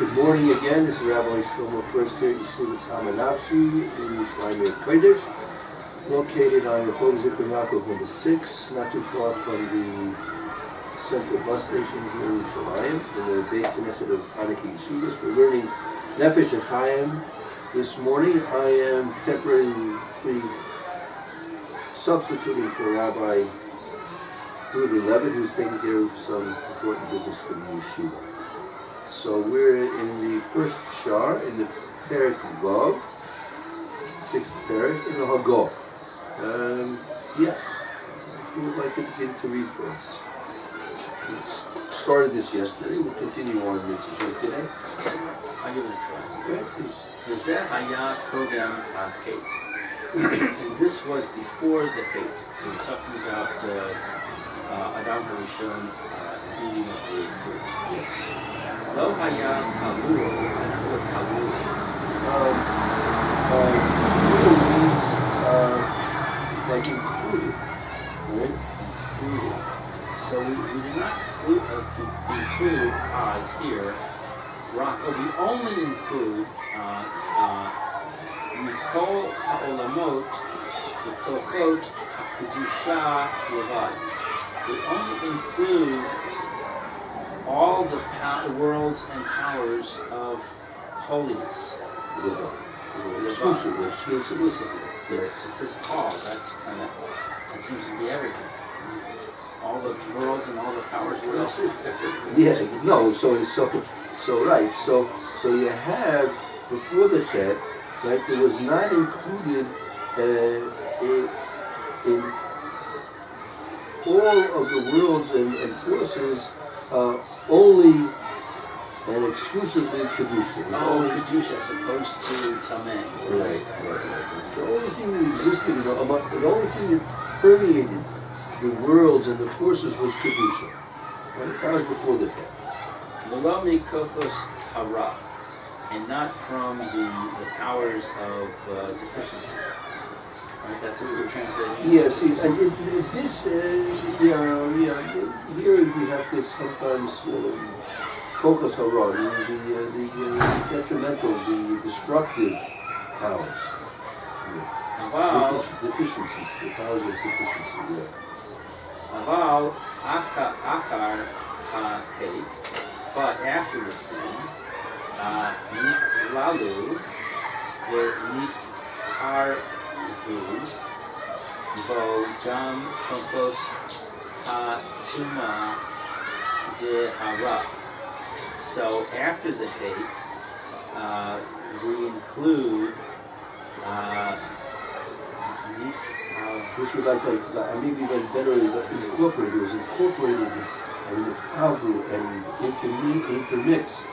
Good morning again. This is Rabbi Shlomo First here at Yeshiva Tsama Nafshi in Yerushalyim, HaKodesh, located on the HaKodesh number 6, not too far from the central bus station here in Yerushalyim, in the Beit Knesset of Hanukkah Yeshivas. We're learning Nefesh HaChaim this morning. I am temporarily substituting for Rabbi Rudy Levitt, who's taking care of some important business for the Yeshiva. So we're in the first shar, in the Perek Vav, 6th Perek, in the Hagol. Who would like to begin to read for us? We started this yesterday, we'll continue on with this today. I'll give it a try. Okay, please. V'zeh haya kodem ha'chet. And this was before the hate. So we're talking about Adam HaRishon eating of the fruit. Yes. Lo haya kalul. I don't know what kalul is. Like included, right? Included. So we did not include as here. We only include Mikol ha'olamot, the kochot ha'kedusha levad. We only include all the worlds and powers of holiness. Exclusively. It says all. That seems to be everything. All the worlds and all the powers. What else is there? Yeah, no. So right. So you have before the Chet, right? There was not included in all of the worlds and forces only and exclusively Kedusha. Kedusha as opposed to Tsama. Right. The only thing that existed, the only thing that permeated the worlds and the forces was Kedusha. Right? That was before the Chet. V'lo mikokos hara, and not from the powers of deficiency. Right, that's what we're translating. Yes, and this, here we have to sometimes focus on the detrimental, the destructive powers. Deficiencies, the powers of deficiency. Aval achar ha'chet, but after the sin, niklalu v'nisharvu bo gam kompos ha'tuma v'hara. So after the hate, we include this was maybe better incorporated. It was incorporated in this kavu and intermixed.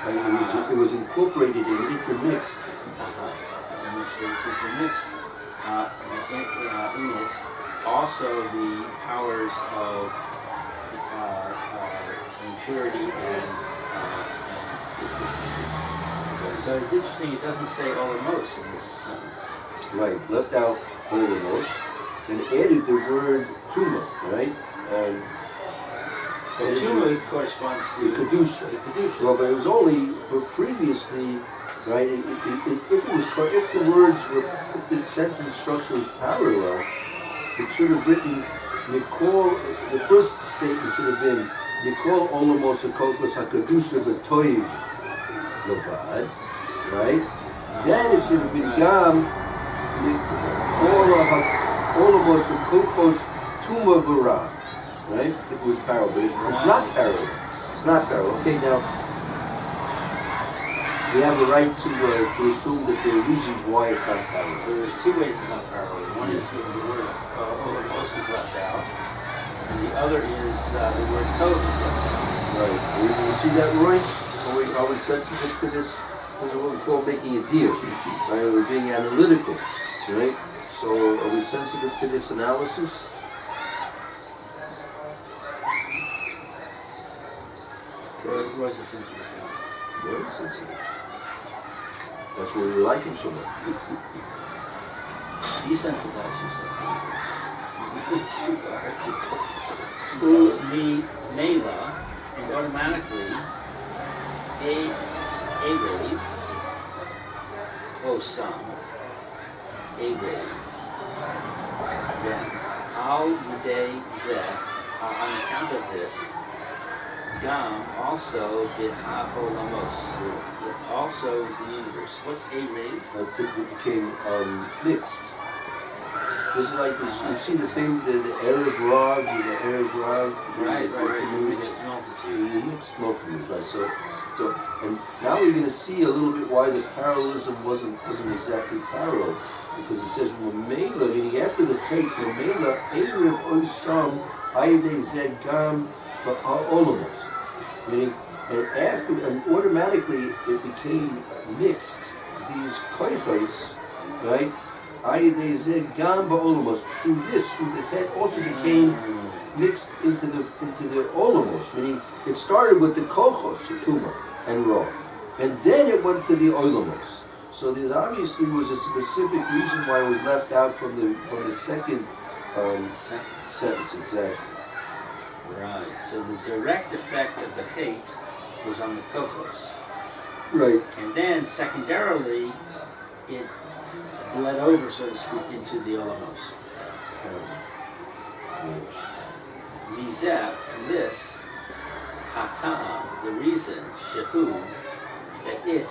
Right? It was incorporated and intermixed. Intermixed in it. Also the powers of impurity and so it's interesting. It doesn't say olamos in this sentence. Right. Left out olamos and added the word tuma. Right. And tuma corresponds to kedusha. Well, but it was only previously, right? If the sentence structure was parallel, it should have written Nikol. The first statement should have been Nikol olamos hakokos hakadusha b'toiv levad, right? Then it should have been Gam Nikol olamos hakokos tuma v'ra. Right? If it was parallel, but it's not parallel. It's not parallel. Okay, now we have the right to assume that there are reasons why it's not parallel. So there's two ways it's not parallel. One is the word olamos is left out, and the other is the word tov is left out. Right. You see that, Roy? Are we sensitive to this? This is what we call making a deal. Right? We're being analytical. Right? So are we sensitive to this analysis? Roy's a sensitive guy. Very sensitive. That's why we like him so much. Desensitize yourself. It's too far. Me, Mela, and automatically, Erev, Osam, Erev. Then, Al Yudei Zeh, on account of this, Gam, also B'ha Olamos, also the universe. What's Erev? It became mixed. This is like you see the same the Erev Rav, the Erev Rav, Right. the Mixed multitude. the mixed multitudes, right? So, and now we're going to see a little bit why the parallelism wasn't exactly parallel, because it says Mamela, meaning after the Chet, Mamela Erev Oisam Ayde Zegam Olamos, meaning and automatically it became mixed. These koichos, right? Through this, through the Chet, also became mixed into the olamos, meaning it started with the kochos, Tuma and Ra, and then it went to the olamos. So there obviously was a specific reason why it was left out from the second sentence, exactly. Right. So the direct effect of the Chet was on the kochos. Right. And then secondarily, it bled over, so to speak, into the olamos. Mizeh, from this, Hata'am, the reason, Shehu, that it,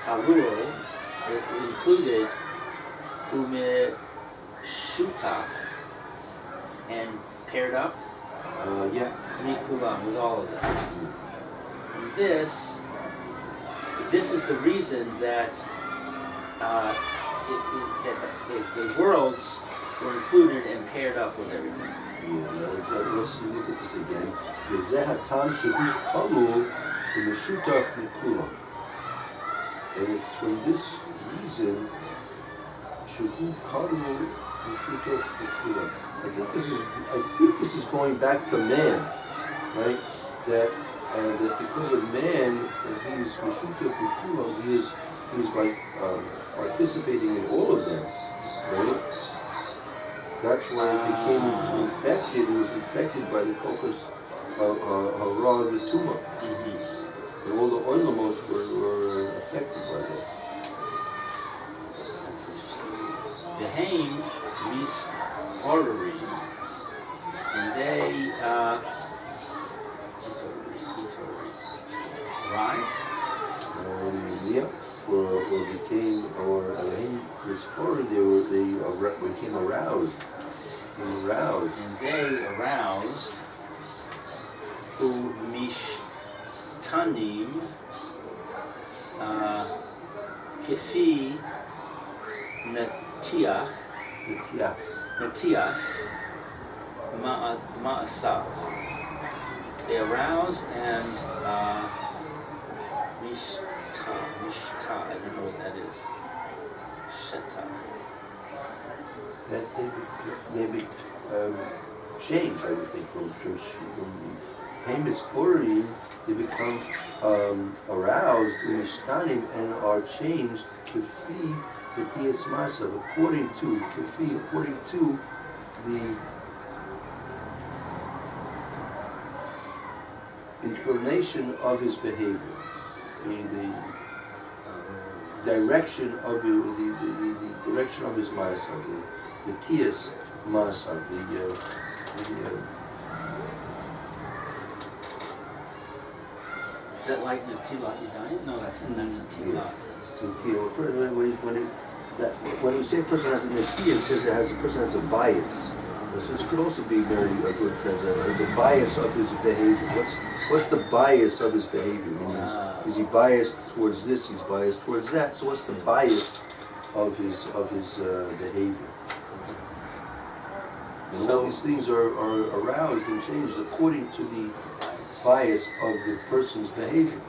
Karul, it included Shutaf, and paired up, Mikulam, with all of them. From this is the reason that that the worlds were included and paired up with everything. Let's look at this again. And it's from this reason, I think this is going back to man, right? That because of man, that he's like participating in all of them, right? That's why it became infected. It was infected by the kochos hara and the tuma, and all the oilamos were affected by that. Behaim mis orari, and they rise. Or became, or this horror, they became aroused. And they aroused Mishtanim Kifi Natias Ma'asav. They aroused and Mishta, I don't know what that is. Sheta. That they change, I would think, from Hamas Purim, they become aroused in Mishtanim and are changed Kefi B'Tias Masav, according to the inclination of his behavior, meaning the direction of the direction of his Masav, the Tias Masav, Is that like Natilat Yadayim? No, that's a Tilat. When we say a person has a Natiya, it says a person has a bias. So this could also be very a good translation. The bias of his behavior. What's the bias of his behavior? Is he biased towards this? He's biased towards that. So what's the bias of his behavior? And all these things are aroused and changed according to the bias of the person's behavior.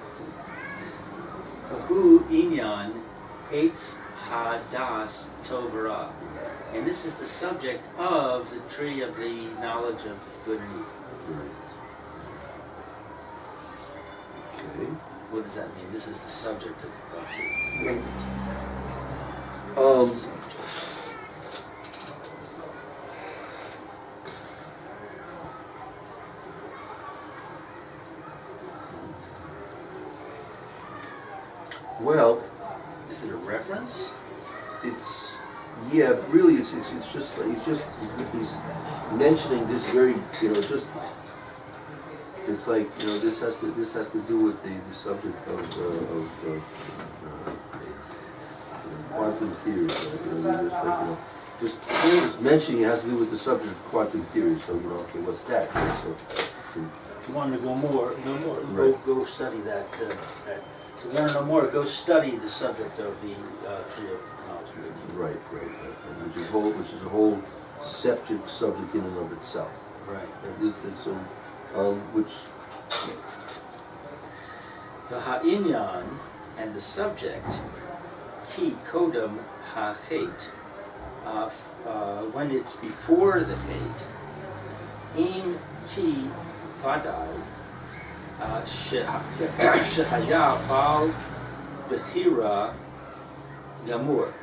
Hu inyan eitz hadas tovara, and this is the subject of the tree of the knowledge of good and evil. Okay. What does that mean? This is the subject of the tree. Well, Is it a reference? it's really it's just he's mentioning this very just it's like this has to do with the subject of quantum theory. Just mentioning it has to do with the subject of quantum theory. So okay, what's that? So If you want to go more, Right. go study that. So if you want to know more, go study the subject of the tree of knowledge. right. Which is a whole subject in and of itself. Right. So, which The ha'inyan and the subject, ki kodam ha'chet, when it's before the hate, im ki vadai, shehaya bal bechira gamur.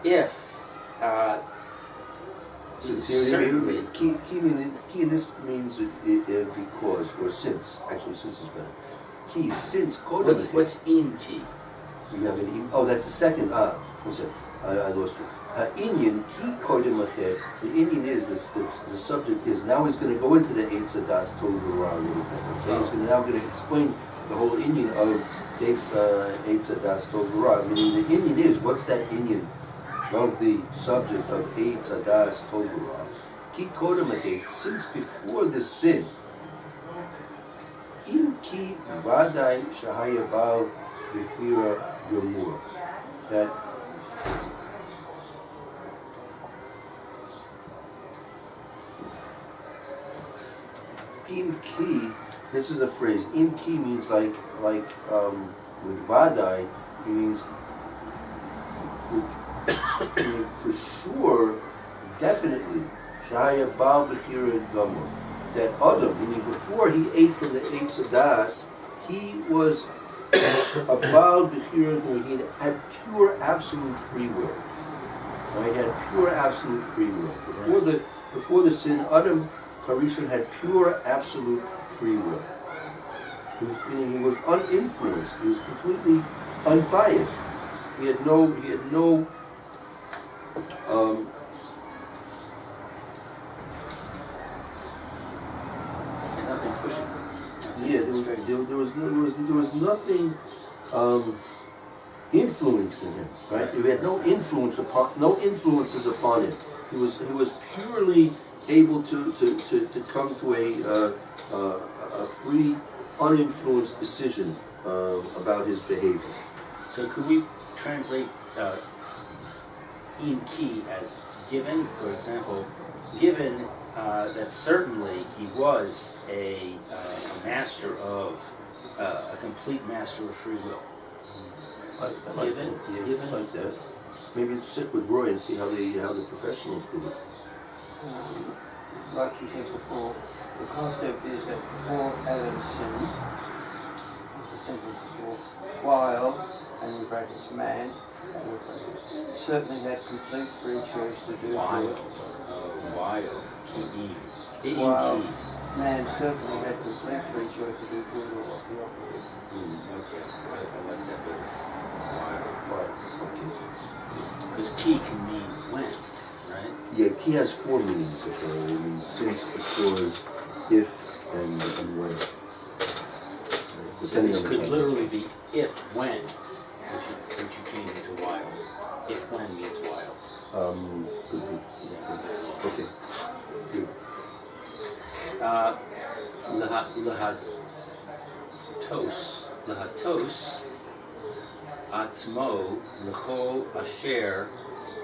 If certainly key in this means because or since. Actually, since is better. Key since kodam. what's in ki? You have an that's the second. What's it? I lost it. Inyan ki kodam achet. The Inyan is the subject is now he's going to go into the Eitz Hadas Torah a little bit. Okay, he's now going to explain the whole Inyan of Eitz Hadas Torah. Meaning the Inyan is what's that Inyan of the subject of Eitz Hadas Torah. Ki kodam achet, since before the sin. Im ki vadai shahayabal bechira gamur. That im ki, this is a phrase. Im ki means like with vadai, it means for sure, definitely. Shahaya bal bechira gamur. That Adam, meaning before he ate from the Eitz Hadas, he was a bal bechira gamur. He had pure absolute free will. Right? He had pure absolute free will. Before the sin, Adam Harishon had pure absolute free will. Meaning he was uninfluenced. He was completely unbiased. He had no Nothing pushing. there was nothing influencing him, right? He had no influences upon him. He was purely able to come to a free, uninfluenced decision about his behavior. So could we translate in ki as given? For example, given that certainly he was a master of a complete master of free will. Given. Like that. Maybe sit with Roy and see how the professionals do it. Like you said before, the concept is that before Adam sinned, while, and in brackets man, certainly had complete free choice to do good. While man certainly had complete free choice to do good or the opposite. Okay, I like that better. Okay. Because ki can mean when, right? Yeah, ki has four meanings. It means since, because, if, and when. So this could literally be if, when, which you change into while. If, when means while. Could be. Yeah, okay. Good. Lahatos atzmo l'chol asher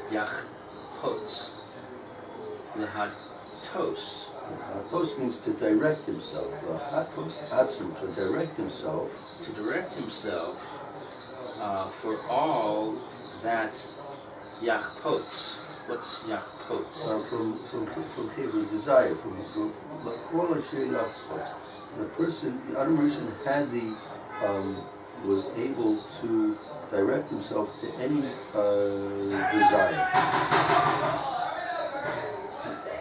yachpotz. Lahatos. Hatos means to direct himself. Hatos atzmo, to direct himself. To direct himself for all that yachpotz. What's yachpotz? From Hebrew, desire, from kol asher yachpotz. The person, the Adam Rishon had was able to direct himself to any desire.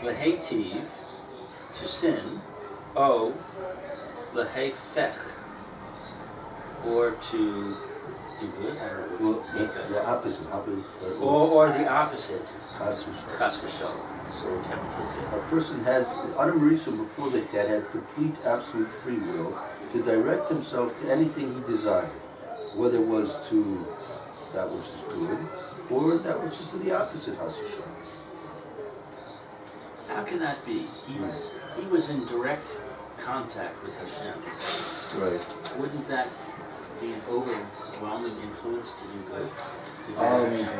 Lehetiv, to sin. O, lehefech, or to do good, I don't know what's the opposite. or the opposite. Chas v'shalom. Chas v'shalom. So Heaven forbid. a person had, Adam Rishon before they had complete, absolute free will to direct himself to anything he desired, whether it was to that which is good or that which is to the opposite, Chas v'shalom. How can that be? He was in direct contact with Hashem. Right. Wouldn't that be an overwhelming influence to do good? To do what Hashem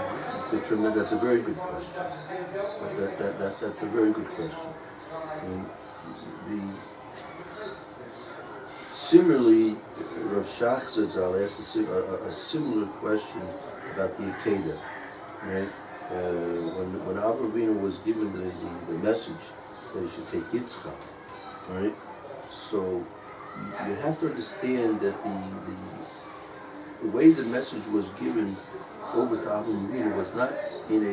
wants? That's a very good question. That's a very good question. Similarly, Rav Shach Zatzal asked a similar question about the Akedah, right? When Avraham Avinu was given the message that he should take Yitzchak, right? So you have to understand that the way the message was given over to Avraham Avinu was not in a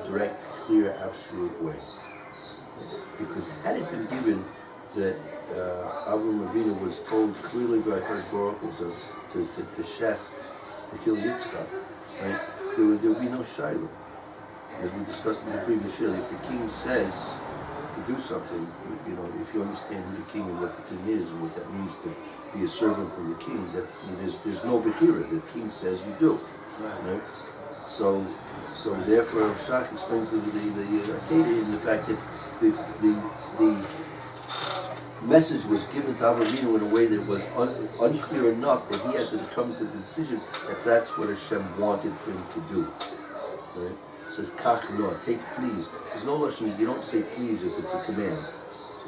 direct, clear, absolute way. Because had it been given that Avraham Avinu was told clearly by HaKodesh Baruch Hu to Shech, to kill Yitzchak, right? There would be no shiloh. As we discussed in the previous year, if the king says to do something, if you understand who the king and what the king is and what that means to be a servant of the king, there's no bechira. The king says you do. Right? So therefore, Shach explains the Akedah in the fact that the message was given to Avraham Avinu in a way that was unclear enough that he had to come to the decision that that's what Hashem wanted for him to do. Right? It says kach no, take please. There's no lashon. You don't say please if it's a command.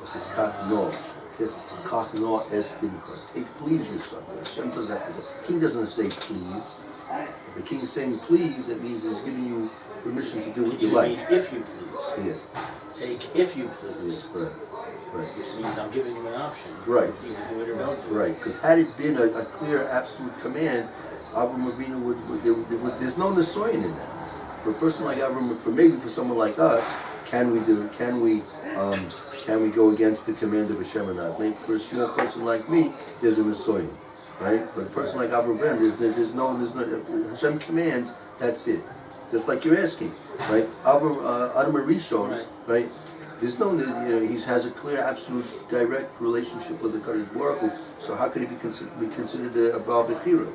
It says kach no. Because kach no es bincha. Take please your son. Hashem doesn't have to say. The king doesn't say please. If the king's saying please, it means he's giving you permission to do what you like. If you please. Yeah. Take if you please. Yeah, right. Which means I'm giving you an option. Right. You can do it or don't do it. Right. Because had it been a clear, absolute command, Avraham Avinu would there's no nesoyin in that. For a person like Avraham, for someone like us, can we go against the command of Hashem or not? Maybe for a small person like me, there's a nesoyin, right? But a person like Avraham, there's no Hashem commands. That's it. Just like you're asking, right? Adam Rishon, right? There's no, he has a clear, absolute, direct relationship with the HaKodesh Baruch Hu. So how could he be considered a Baal Bechira?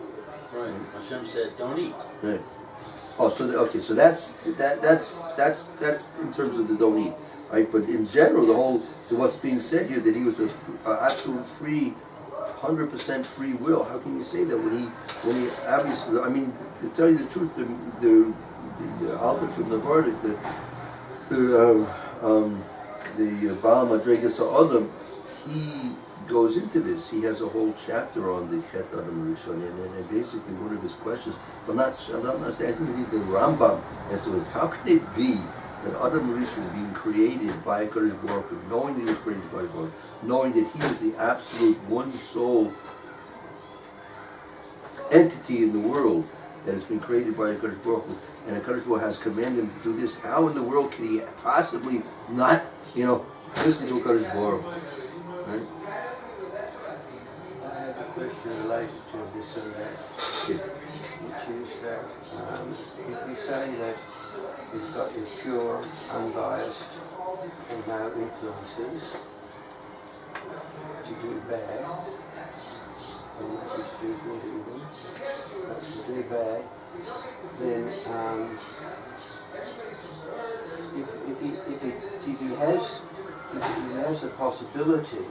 Right. Hashem said, "Don't eat." Right. Oh, so that's in terms of the don't eat, right? But in general, what's being said here that he was a absolute free, 100% free will. How can you say that when he obviously? I mean, to tell you the truth, the Alter from Navarre, the Baal Madregas Ha'adam, he goes into this. He has a whole chapter on the Chet Adam Rishon, and basically one of his questions. I'm not saying, I think the Rambam as to how can it be that Adam Rishon being created by HaKodesh Baruch Hu, knowing that he was created by God, knowing that he is the absolute one soul entity in the world that has been created by HaKodesh Baruch Hu, and HaKodesh Baruch Hu has commanded him to do this. How in the world can he possibly not, listen to HaKodesh Baruch Hu? Right? I have a question related to this and that, which is that if you say that it's got this pure, unbiased, and no influences to do bad, and maybe to do good even, but to do bad, then if he has the possibility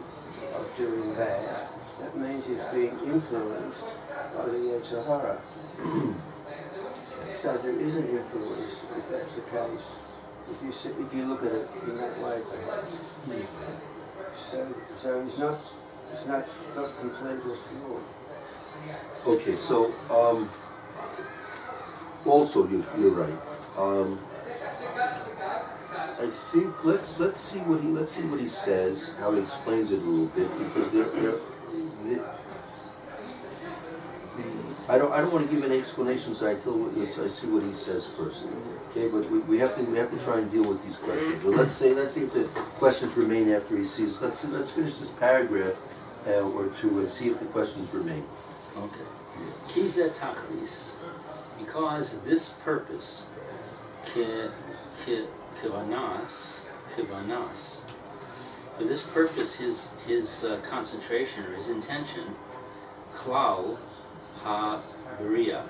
of doing bad, that means he's being influenced by the Yetzer Hara. So there is an influence, if that's the case, if you look at it in that way, perhaps. So it's not completely pure. Okay, so also you're right. I think let's see what he says, how he explains it a little bit, because I don't want to give an explanation, so I see what he says first. Okay, but we have to try and deal with these questions. But let's see if the questions remain after he sees. Let's finish this paragraph or two and see if the questions remain. Okay. Kize tachlis, because this purpose, kivanas, for this purpose, his concentration or his intention, klal ha-beriya,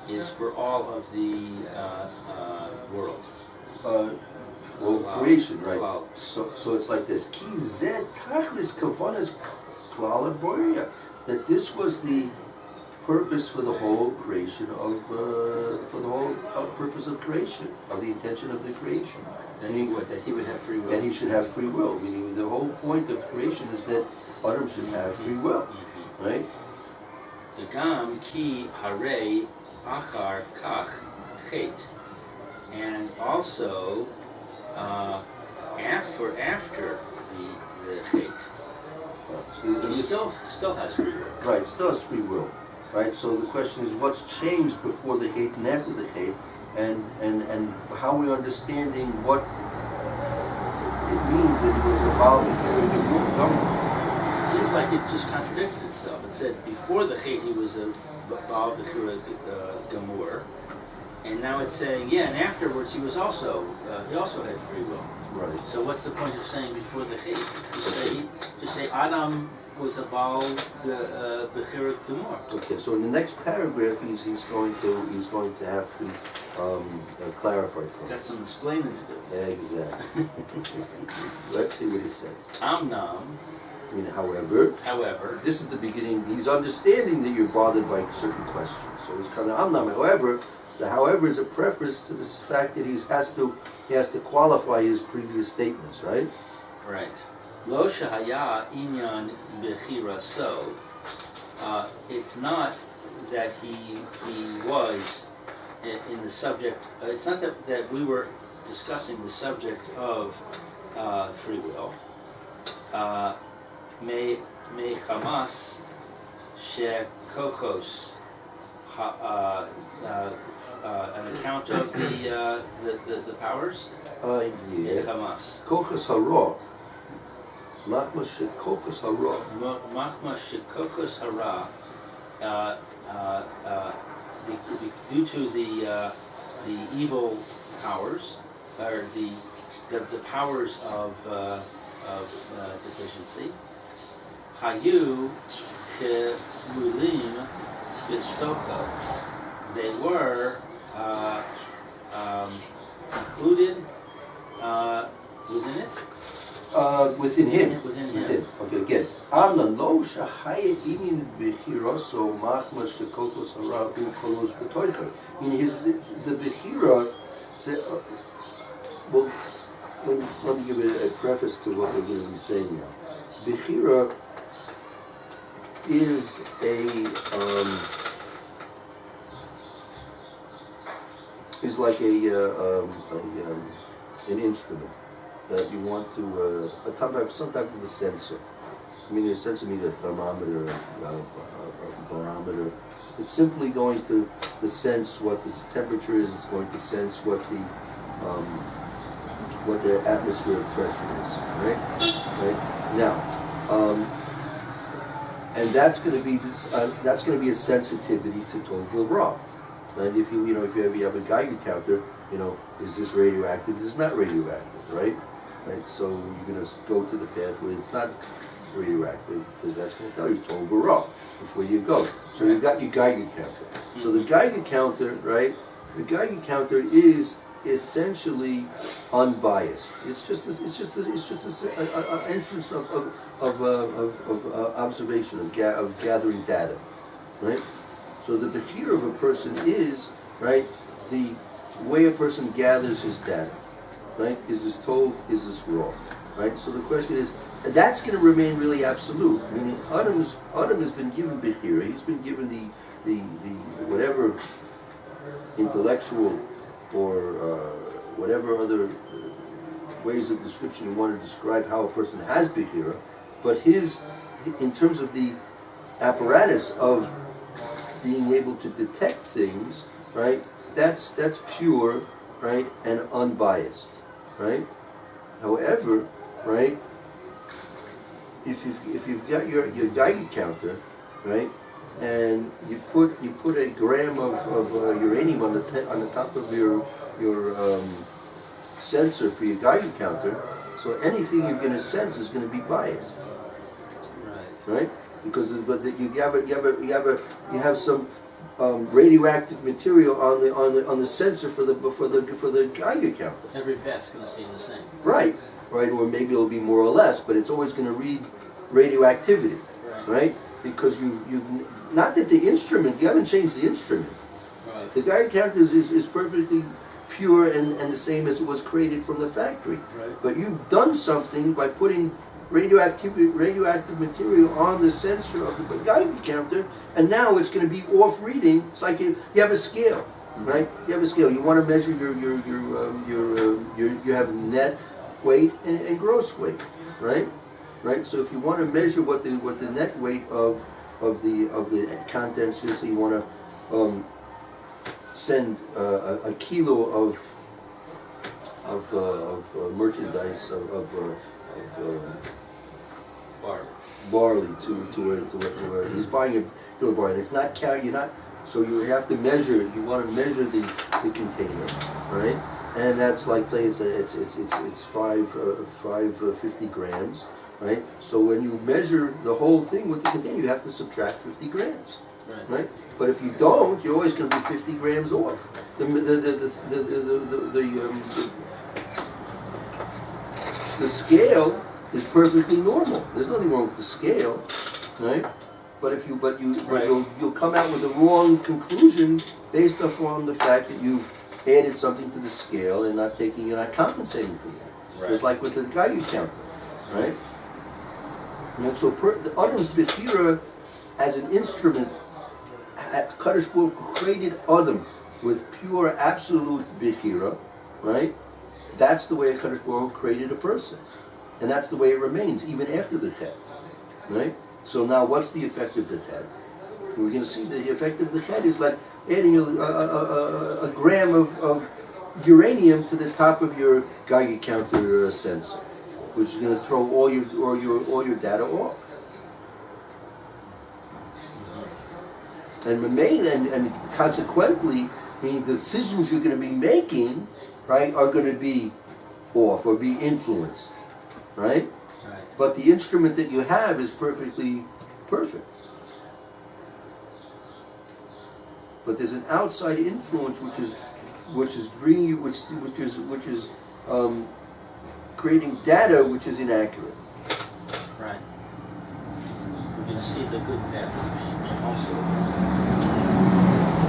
is for all of the world. Creation, right? Klal. So it's like this. Ki zeh tachlis kavanas klal ha-beriya. That this was the purpose for the whole creation of, for the whole purpose of creation, of the intention of the creation. That he would have free will. That he should have free will. Meaning the whole point of creation is that Adam should have free will, right? V'gam ki harei achar kach chet, and also after the chet, he still has free will. Right, still has free will. Right, so the question is what's changed before the chet and after the chet, and how we're understanding what it means that it was involved in the government. It seems like it just contradicted itself. It said before the chet he was a Baal Bechira Gamur, and now it's saying and afterwards he also had free will. Right. So what's the point of saying before the chet? Just say Adam was a Baal Bechira Gamur. Okay, so in the next paragraph he's going to have to clarify. Got some explaining to do. Exactly. Let's see what he says. Amnam. I mean, however, this is the beginning. He's understanding that you're bothered by certain questions. So it's kind of amnam. However, the however is a preface to this fact that he has to qualify his previous statements, right? Right. Lo shahaya inyan bechira. So it's not that he was in the subject. It's not that we were discussing the subject of free will. Me chamas she kochos, an account of the powers. Yeah. Chamas. Kochos hara. Machma she kochos hara. Machma she kochos hara. Due to the evil powers, or the powers of deficiency. Hayu kemulim b'socho. They were included within it. Within him. Within him. Okay, again. Amna lo shahayet inin b'chiroso machma shekokos hara u'kolos b'toicha. In the b'chira, well, let me give a preface to what we're going to be saying now. Bechira is like an instrument that you want to some type of a sensor. I mean, a sensor means a thermometer, a barometer. It's simply going to sense what the temperature is. It's going to sense what the atmospheric pressure is, right? Now, and that's going to be a sensitivity to Tovil Ra. And if you have a Geiger counter, is this radioactive? Is not radioactive, right? So you're going to go to the path where it's not radioactive, because that's going to tell you Tovil Ra, which way you go. So you've got your Geiger counter. So the Geiger counter, right? The Geiger counter is essentially unbiased. It's just an entrance of observation, of gathering data, right? So the bechira of a person is, right, the way a person gathers his data, right? Is this told? Is this raw? Right? So the question is, and that's going to remain really absolute. Meaning, Adam has been given bechira. He's been given the whatever intellectual or whatever other ways of description you want to describe how a person has bechira, but in terms of the apparatus of being able to detect things, right? That's pure, right, and unbiased, right? However, right, if you've got your Geiger counter, right, and you put a gram of uranium on the top of your sensor for your Geiger counter, so anything you're going to sense is going to be biased, right? Because you have some radioactive material on the sensor for the Geiger counter. Every path's going to stay the same. Right, or maybe it'll be more or less, but it's always going to read radioactivity, right? Because you've not that the instrument, you haven't changed the instrument. Right. The Geiger counter is perfectly pure and the same as it was created from the factory. Right. But you've done something by putting radioactive material on the sensor of the Geiger counter, and now it's going to be off reading. It's like you have a scale, right? You have a scale. You want to measure you have net weight and gross weight, right? Right. So if you want to measure what the net weight of the contents is, so you want to send a kilo of merchandise of barley to he's buying a kilo of barley. It's not carry. You're not. So you have to measure. You want to measure the container, right? And that's like, say it's 50 grams, right? So when you measure the whole thing with the container, you have to subtract 50 grams, right? But if you don't, you're always going to be 50 grams off. The scale is perfectly normal. There's nothing wrong with the scale, right? But you'll come out with the wrong conclusion based upon the fact that you've added something to the scale and you're not compensating for that. Right. Just like with the Geiger counter, right? And so the Adam's Bechira as an instrument, HaKodesh Baruch Hu created Adam with pure absolute Bechira, right? That's the way HaKodesh Baruch Hu created a person. And that's the way it remains even after the Chet, right? So now what's the effect of the Chet? We're going to see the effect of the Chet is like adding a gram of uranium to the top of your Geiger counter sensor, which is going to throw all your data off. And consequently, the decisions you're going to be making, right, are going to be off or be influenced, right? But the instrument that you have is perfectly perfect. But there's an outside influence which is bringing you, which is creating data which is inaccurate. Right. We're going to see the good path of being also.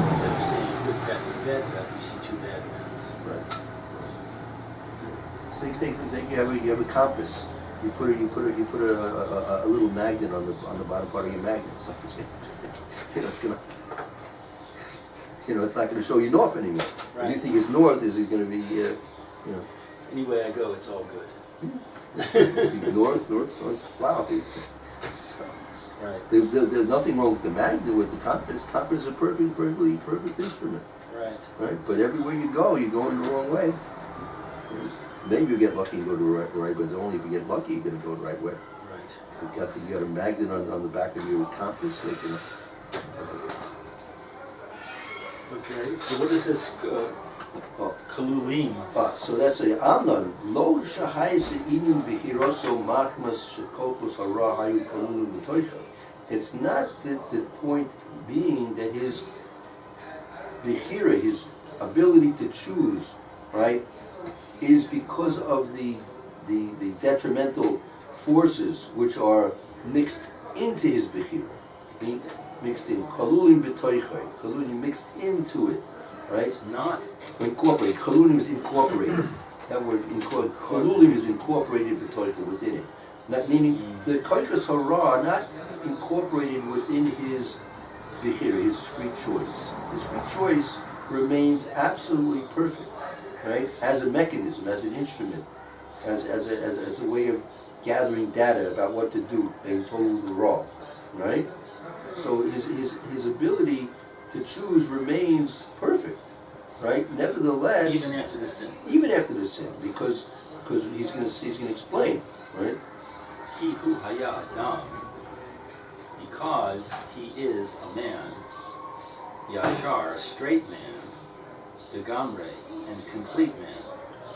Instead of seeing a good path and a bad path, you see two bad paths. Right. So you think that you have a compass. You put a little magnet on the bottom part of your magnet. So it's not going to show you north anymore. Right. If you think it's north, is it going to be Anyway I go, it's all good. see, north. Wow. So, Right. There's nothing wrong with the magnet, with the compass. Compass is a perfect instrument. Right. But everywhere you go, you're going the wrong way. Maybe you get lucky and go to the right way, but only if you get lucky you're going to go the right way. Right. You got a magnet on the back of your compass. Okay, so what is this kalulim? So that's a Amnon. Lo shahayis inu bihiroso machmas shekokos hara hayu kalulim b'toicha. It's not that the point being that his bechira, his ability to choose, right, is because of the detrimental forces which are mixed into his bechira. Mixed in. Kalulim b'toichai. Kalulim mixed into it, right? It's not. Incorporated. Kalulim is incorporated. That word, kalulim is incorporated b'toichai, within it. Not meaning the koikas hara are not incorporated within his bechira, his free choice. His free choice remains absolutely perfect, right? As a mechanism, as an instrument, as a way of gathering data about what to do, being told raw, right? So his ability to choose remains perfect, right? Nevertheless, Even after the sin, because he's going to explain, right? Ki hu haya adam because he is a man, Yashar, a straight man, Gamre, and complete man.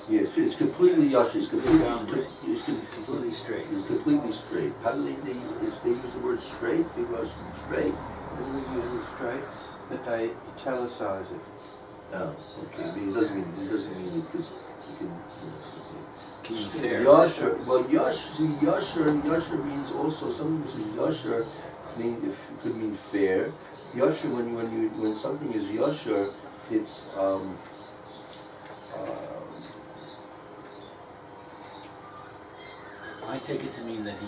Yes, it's completely Yashar. It's Completely straight. It's completely straight. How do they use the word straight? Because straight. They use it straight, but they italicize it. Oh, okay. But it doesn't mean it because you can. Fair. Yashar. Well, Yashar means also something is Yashar. It could mean fair. Yashar, when something is Yashar, it's I take it to mean that he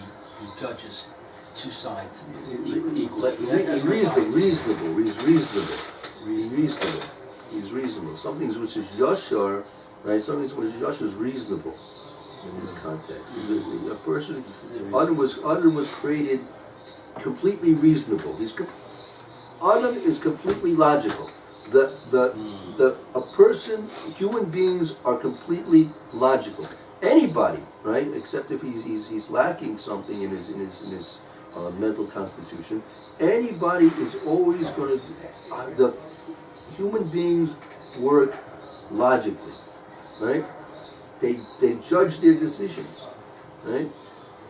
judges two sides He's reasonable. He's reasonable. Something which is Yashar, right? Something which is Yashar is reasonable in this context. A person, Adam was created completely reasonable. Adam is completely logical. Human beings are completely logical. Anybody, right? Except if he's lacking something in his mental constitution. Anybody is always going to. The human beings work logically, right? They judge their decisions, right?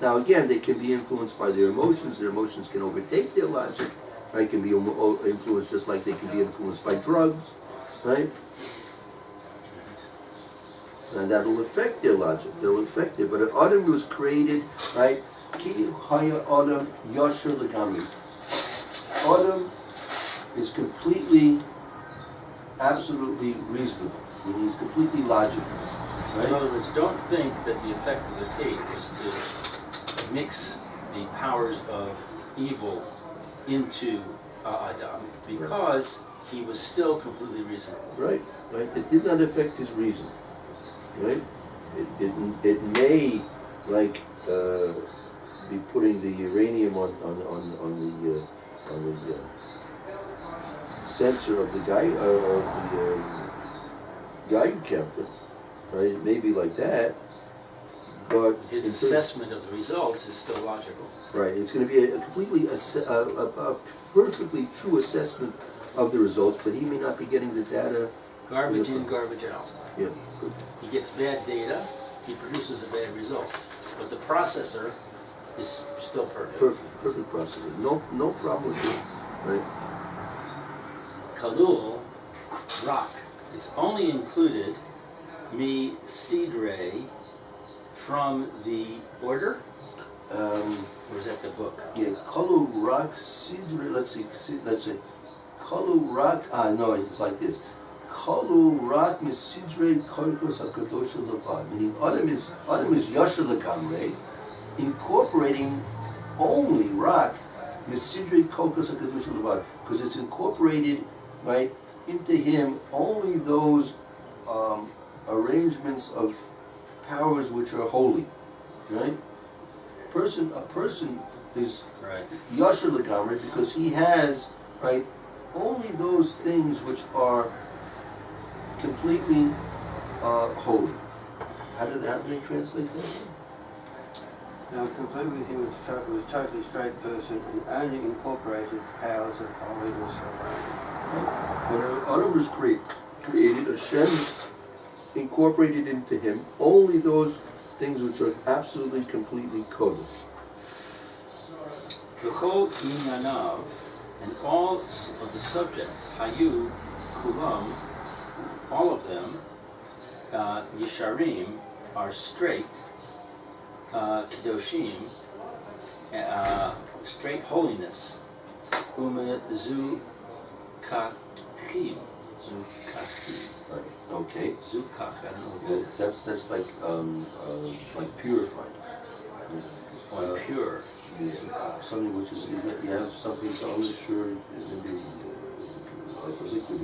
Now again, they can be influenced by their emotions. Their emotions can overtake their logic. Right? Can be influenced just like they can be influenced by drugs, right? And that will affect their logic. They'll affect it. But Adam was created, right? Ki haya Adam yashar legami. Adam is completely, absolutely reasonable. He's completely logical. Right? In other words, don't think that the effect of the cave was to mix the powers of evil into Adam, because he was still completely reasonable. Right. It did not affect his reason. Right? It may, like, be putting the uranium on the sensor of the Geiger counter. Right? It may be like that, but his assessment of the results is still logical. Right. It's going to be a completely a perfectly true assessment of the results, but he may not be getting the data. Garbage in, garbage out. Yeah. Good. He gets bad data, he produces a bad result. But the processor is still perfect. Perfect processor. No problem with it. Right. Kalul, rock. It's only included mi sidre from the order. Or is that the book? Yeah, Kalu Rak Sidre. Let's see. Kalu Rak. No, it's like this. Kalu Rak Misidre Koikos HaKodesh Levad. Meaning Adam is Yashar Legamre, incorporating only Rak Misidre Koikos HaKodesh Levad, because it's incorporated right into him only those arrangements of powers which are holy, right? A person is right. Yashar Legamre because he has right only those things which are completely holy. How do they translate that? Now, completely, he was a totally straight person and only incorporated powers of holiness. When Adam was created, Hashem incorporated into him only those things which are absolutely, completely kodesh. V'chol inyanav, and all of the subjects, hayu, kulam, all of them, yesharim, are straight, kedoshim, straight holiness, zu kachim. Right. Okay. Zukach, I don't know what that is. That's like purified. Or pure. Yeah. Something which is you have something so I'm not sure maybe like a liquid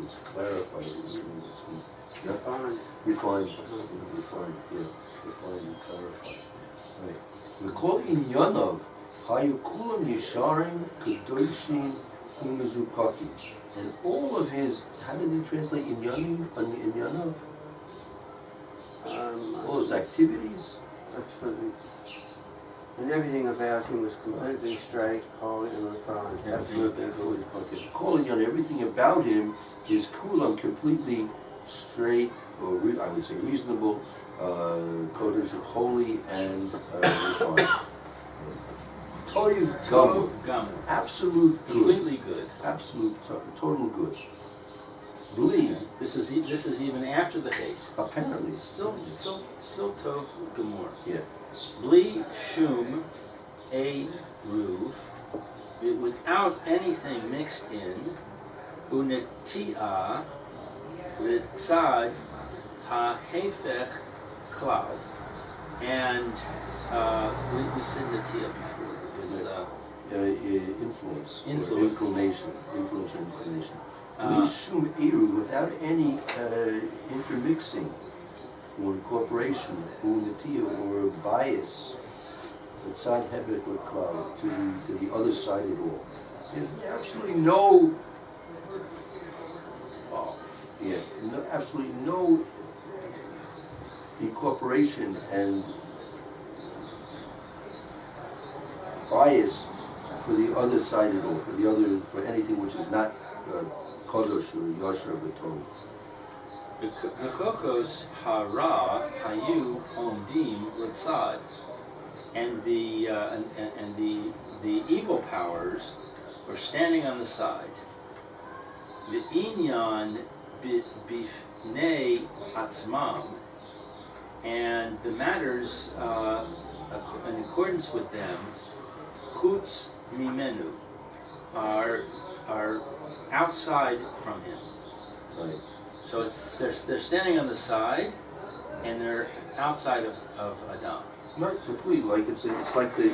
it's clarified. It's refined and clarified. Right. We call inyanav hayukulam yesharim kedoshim umezukaki. And all of his, how did they translate inyanav? All All his activities. Absolutely. And everything about him was completely straight, holy, and refined. Absolutely good. Okay. Calling on everything about him is kulam, completely straight, or I would say reasonable, kodesh, holy, and refined. Toiv Tov Gamur. Gamur. Absolute good. Completely good. Absolute, total good. Believe. This is even after the hate. Apparently. Still Tov Gamur. Yeah. Bli Shum A Ruv, without anything mixed in, Unetia Litzad Ha-Hefech Klal. And we said Netia before. It was Influence. Influence. Or inclination. Influence or inclination. Uh, Shum Eru, without any intermixing or incorporation, or natia, or bias, tzad hebet or cloud, to the other side of it all. There's absolutely no, absolutely no incorporation and bias for the other side of it all, for anything which is not kodesh or yosher v'tov. V'chochos hara hayu omdim litzad, and the evil powers were standing on the side. V'inyan bifnei atzmam, and the matters in accordance with them, chutz mimenu, are outside from him. Right. So they're standing on the side, and they're outside of Adam. Not completely. Like it's like the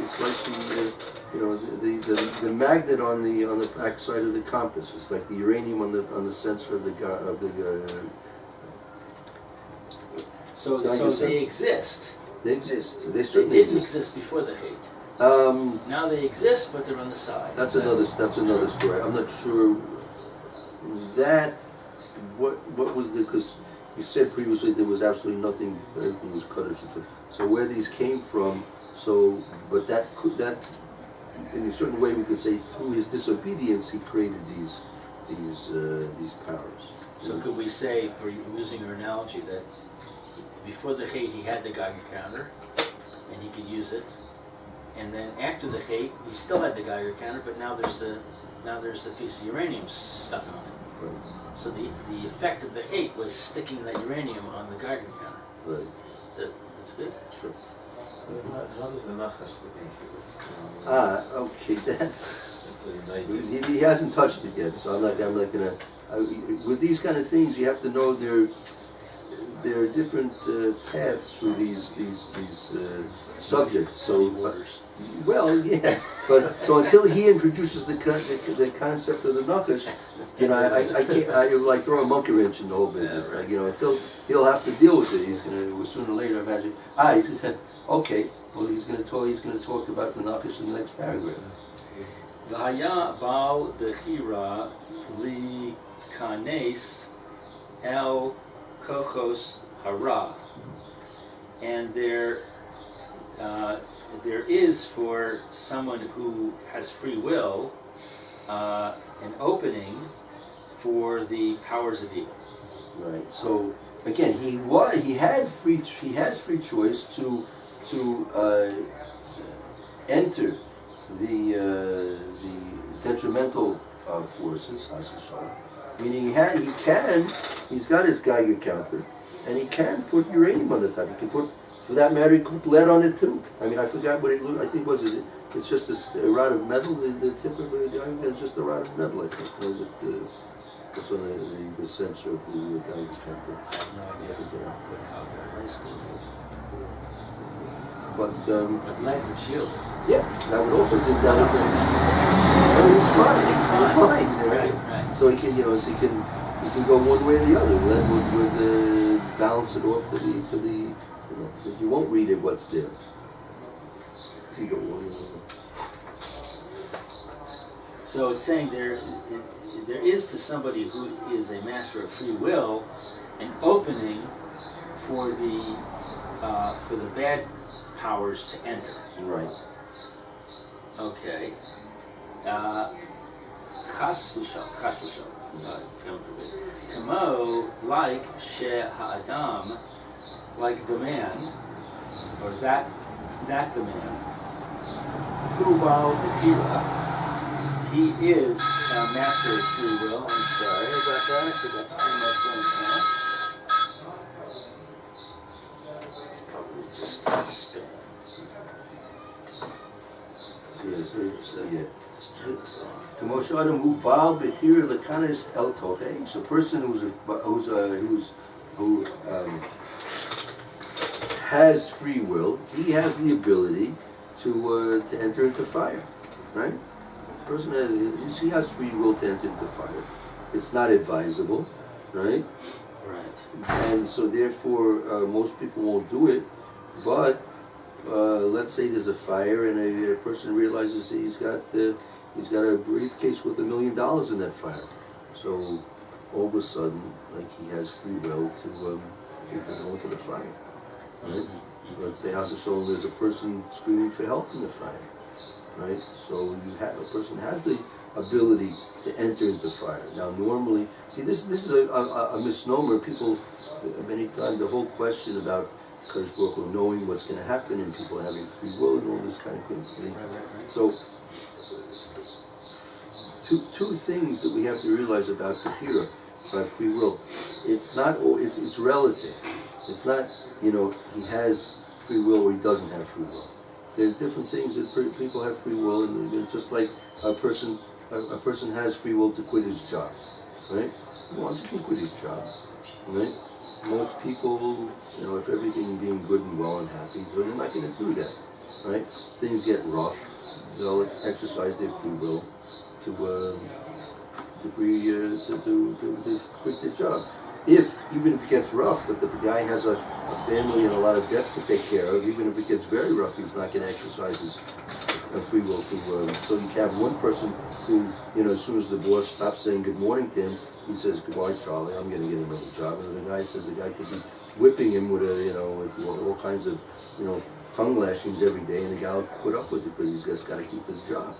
magnet on the back side of the compass. It's like the uranium on the sensor of the So they exist. They exist. They They certainly didn't exist before the hate. Now they exist, but they're on the side. That's another story. I'm not sure that what was the, because you said previously there was absolutely nothing, everything was cut. So where these came from, but that in a certain way we could say through his disobedience he created these powers. So could we say, for using your analogy, that before the hate he had the Geiger counter and he could use it, and then after the hate he still had the Geiger counter, but now there's the piece of uranium stuck on it. Right. So the effect of the hate was sticking that uranium on the Geiger counter. Right. That's good? Sure. How does the Nachash fit into this? Okay, he hasn't touched it yet, so I'm not gonna. With these kind of things, you have to know there are different paths through these subjects. So, well, yeah, but so until he introduces the concept of the Nachash, I can't. I like throw a monkey wrench in the whole business. Yeah, right. Until he'll have to deal with it. He's gonna sooner or later imagine. He's gonna okay. Well, he's gonna talk about the Nachash in the next paragraph. V'haya bal bechira li kanes el kochos hara, and there is for someone who has free will an opening for the powers of evil. Right. So again, he has free choice to enter the detrimental forces, meaning he's got his Geiger counter, and he can put uranium on the top. He can put, for that matter, he can put lead on it too. I mean, I forgot what it looked. I think it's just a rod of metal. The tip of it is just a rod of metal. I think. That's on the sensor of the Geiger counter. I have no idea how the high school is. But lead would shield. yeah, that would also sit down. It's fine. Right. So he can go one way or the other. Lead would balance it off to the you won't read it what's there. So you go one way or the other. So it's saying there is to somebody who is a master of free will an opening for the bad powers to enter. Right. Okay. Chas v'shal. Kamo, like she ha'adam, like the man, or that the man, who while he is a master of free will. I'm sorry about that. I forgot to turn my phone off. It's probably just spin. Just turn this off. K'moshe Adam hu baal bechira lekanes el tochei. So a person who has free will, he has the ability to enter into fire, right? A person he has free will to enter into fire. It's not advisable, right? Right. And so therefore most people won't do it. But let's say there's a fire and a person realizes he's got a briefcase with $1 million in that fire. So all of a sudden, like, he has free will to go into the fire. Right? Let's say Hasa Shalom, there's a person screaming for help in the fire. Right? So a person has the ability to enter into fire. Now normally, see, this is a misnomer. People, many times, the whole question about HaKodesh Baruch Hu knowing what's going to happen and people having free will and all this kind of thing. So two things that we have to realize about Bechira, about free will. It's relative. It's not, he has free will or he doesn't have free will. There are different things that people have free will, and just like a person has free will to quit his job, right? He wants to quit his job, right? Most people, if everything being good and well and happy, they're not going to do that, right? Things get rough, they'll exercise their free will to quit their job. Even if it gets rough, but if the guy has a family and a lot of debts to take care of, even if it gets very rough, he's not going to exercise his free will to. So you can have one person who, as soon as the boss stops saying good morning to him, he says, "Goodbye, Charlie. I'm going to get another job." And the guy could be whipping him with with all kinds of, tongue lashings every day, and the guy will put up with it because he's just got to keep his job,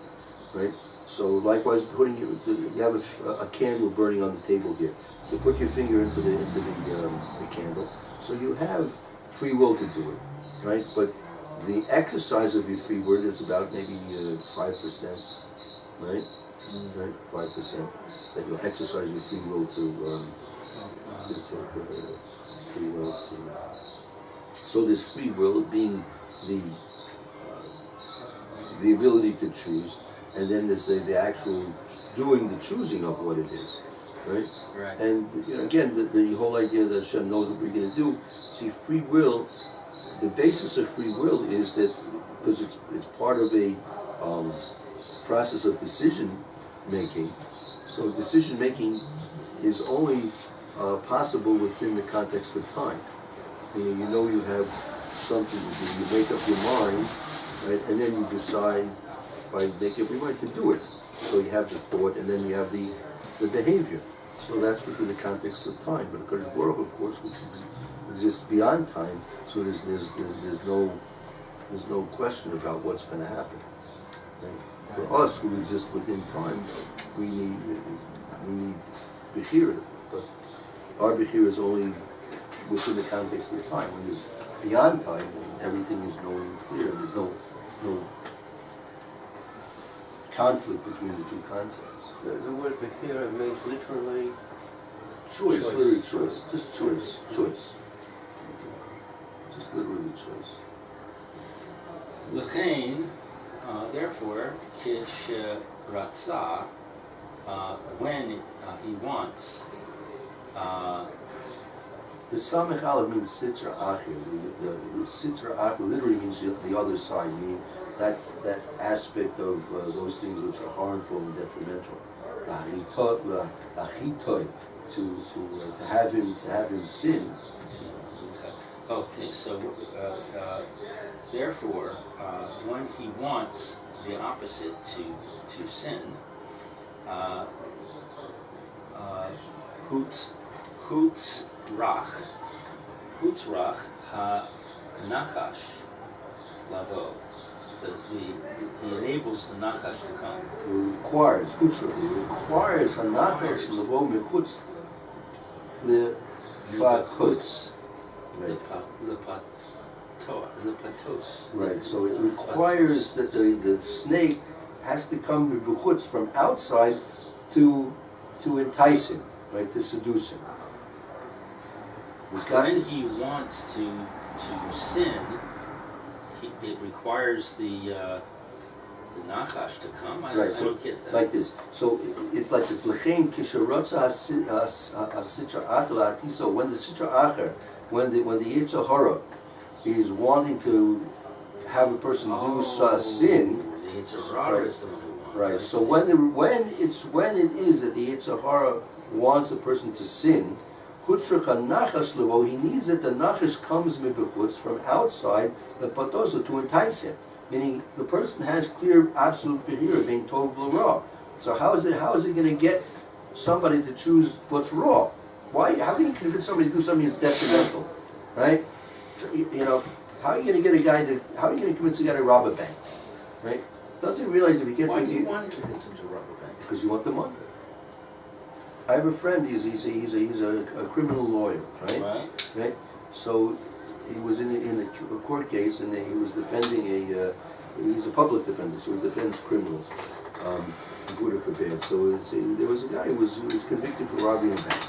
right? So likewise, you have a candle burning on the table here. So put your finger into the candle. So you have free will to do it, right? But the exercise of your free will is about maybe 5%, right? Right, 5% that you'll exercise your free will So this free will being the ability to choose, and then there's the actual doing the choosing of what it is. Right? And again, the whole idea that Hashem knows what we're going to do. See, free will, the basis of free will is that because it's part of a process of decision making. So decision making is only possible within the context of time. Meaning, you have something to do. You make up your mind, right, and then you decide by making up your mind to do it. So you have the thought, and then you have the behavior. So that's within the context of time. But HaKodesh Baruch Hu, of course, which exists beyond time, so there's no question about what's going to happen. Right? For us who exist within time, we need Bechira. But our Bechira is only within the context of time. When it's beyond time, everything is known and clear. There's no conflict between the two concepts. The word Bechira means literally choice, literally choice. Just choice. Just literally choice. L'chein, therefore, kish ratzah, when he wants. The Samech Aleph means Sitra Achir. The Sitra Achir literally means the other side, meaning that aspect of those things which are harmful and detrimental. To have him sin. Okay, so therefore, when he wants the opposite to sin, hutzrach ha nachash lavo. He enables the nachash to come. It requires, it requires hanachash lavo mechutz lefatos. Lepatos. Right, so it requires that the snake has to come b'chutz from outside to entice him, right, to seduce him. When he wants to sin, it requires the nachash to come. I don't get that. Like this. So it's like this. L'chein kisharotza hasitra acher la'atiso. When the sitra acher, when the yetzer hara is wanting to have a person do sin. The yetzer hara is the one who wants. Right. So when it is that the yetzer hara wants a person to sin, he needs that the nachash comes mibechutz from outside the patosa to entice him. Meaning the person has clear absolute behira being tov l'ra. So how is it going to get somebody to choose what's raw? Why? How can you convince somebody to do something that's detrimental, right? You know, how are you going to get a guy to? How are you going to convince a guy to rob a bank, right? Doesn't he realize if he gets? Why do you want to convince him to rob a bank? Because you want the money. I have a friend. He's a criminal lawyer, right? Right. So he was in a court case, and he was defending he's a public defender, so he defends criminals, good or for bad. So there was a guy who was convicted for robbing a bank.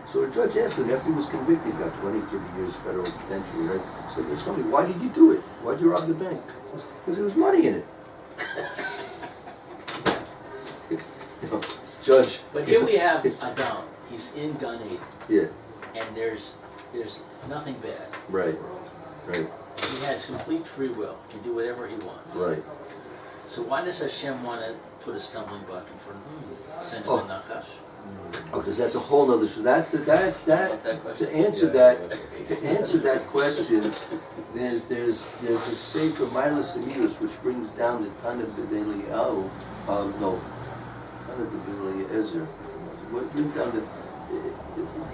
So the judge asked him after he was convicted, got 20, 30 years federal penitentiary, right? So he told me, why did you do it? Why did you rob the bank? Because there was money in it. Judge. But here we have Adam. He's in Gan Eden. Yeah. And there's nothing bad. Right. Right. He has complete free will. He can do whatever he wants. Right. So why does Hashem want to put a stumbling block in front of him? Send him a nachash. Oh, because that's a whole other issue. To answer that question, there's a sefer Milas Amiros which brings down the Tana B'Dei Tana B'Dei Ezer. What brings down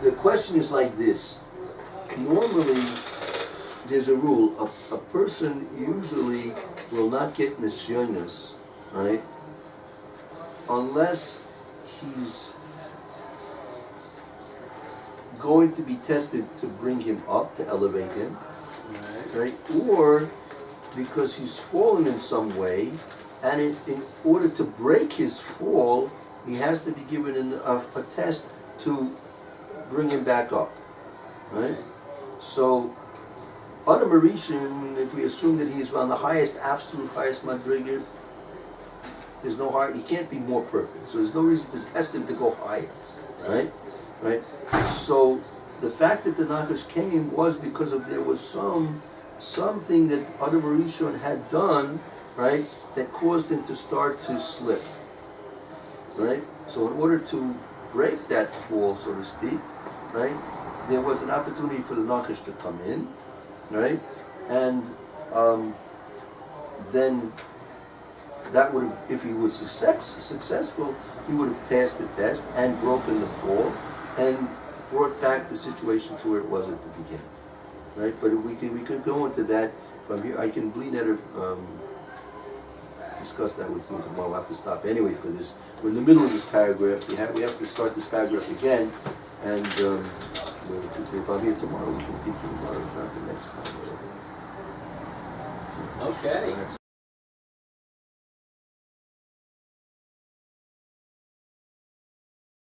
the question is like this. Normally, there's a rule. A person usually will not get nisyonos, right, unless he's going to be tested to bring him up, to elevate him, right? Or because he's fallen in some way, and in order to break his fall, he has to be given a test to bring him back up, right? So, Adam Arishan, if we assume that he's on the highest, absolute highest madriga, there's no higher, he can't be more perfect. So there's no reason to test him to go higher, right? Right? So the fact that the Nachash came was because there was something that Adam Rishon had done, right, that caused him to start to slip, right? So in order to break that fall, so to speak, right, there was an opportunity for the Nachash to come in, right, and then that would have, if he was successful, he would have passed the test and broken the fall and brought back the situation to where it was at the beginning, right? But we could go into that from here. I can bleed at discuss that with you tomorrow. We'll have to stop anyway for this. We're in the middle of this paragraph. We have to start this paragraph again, and if I'm here tomorrow, we can teach you tomorrow, if not the next time. Okay.